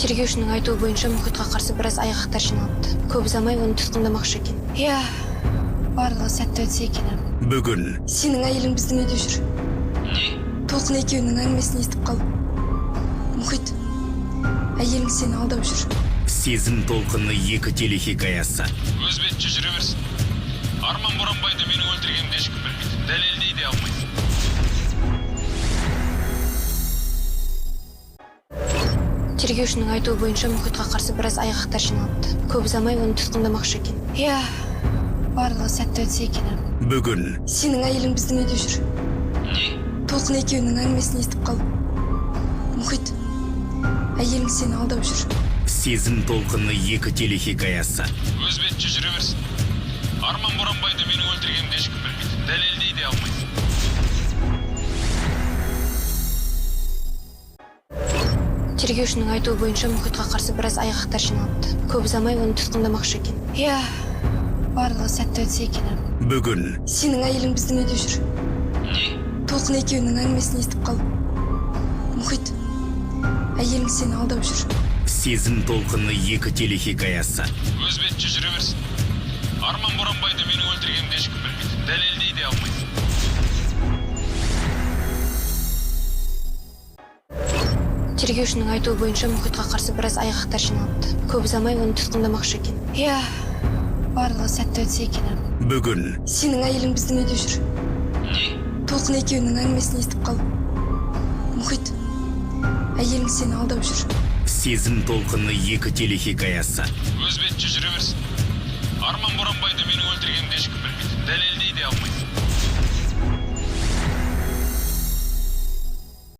Тергеушінің айтуы бойынша мұхитқа қарсы біраз айғақтар жиналыпты. Көп ұзамай оны тұтқындамақшы екен. Иә, барлығы сәтті өтсе екен. Бүгін Сенің әйелің біздің үйде жүр. не? Толқын екеуінің әңгімесін естіп қалып. Мұхит, әйелің сені алдап жүр. Сезім толқыны 2 телехикаясы. Өз бетінше жүре берсін. Арман Боранбайды менің өлтіргенімді ешкім білмейді. Дәлелдей де алмайды. Тергеушінің айтуы бойынша мұхитқа қарсы біраз айғақтар жиналыпты. Көп ұзамай оны тұтқындамақшы екен. Иә, барлығы сәтті өтсе екен. Бүгін Сенің әйелің біздің үйде жүр. Не? Толқын екеуінің әңгімесін естіп қалып. Мұхит, әйелің сені алдап жүр. сезім толқыны 2 телехикаясы. Өз бетінше жүре берсін. Арман Боранбайды менің өлтіргенімді ешкім білмейді. Дәлелдей де алмайды. Тергеушінің айтуы бойынша мұхитқа қарсы біраз айғақтар жиналыпты. Көп ұзамай оны тұтқындамақшы екен. Иә, барлығы сәтті өтсе екен. Бүгін Сенің әйелің біздің үйде жүр. Не? Толқын екеуінің әңгімесін естіп қалып. Мұхит, әйелің сені алдап жүр. сезім толқыны 2 телехикаясы. Өз бетінше жүре берсін. Арман Боранбайды менің өлтіргенімді ешкім білмейді. Дәлелдей де алмайды. Тергеушінің айтуы бойынша мұхитқа қарсы біраз айғақтар жиналыпты. Көп ұзамай оны тұтқындамақшы екен. Иә, барлығы сәтті өтсе екен. Бүгін Сенің әйелің біздің үйде жүр. Не? Толқын екеуінің әңгімесін естіп қалып. Мұхит, әйелің сені алдап жүр. сезім толқыны 2 телехикаясы. Өз бетінше жүре берсін. Арман Боранбайды менің өлтіргенімді ешкім білмейді. Дәлелдей де алмайды.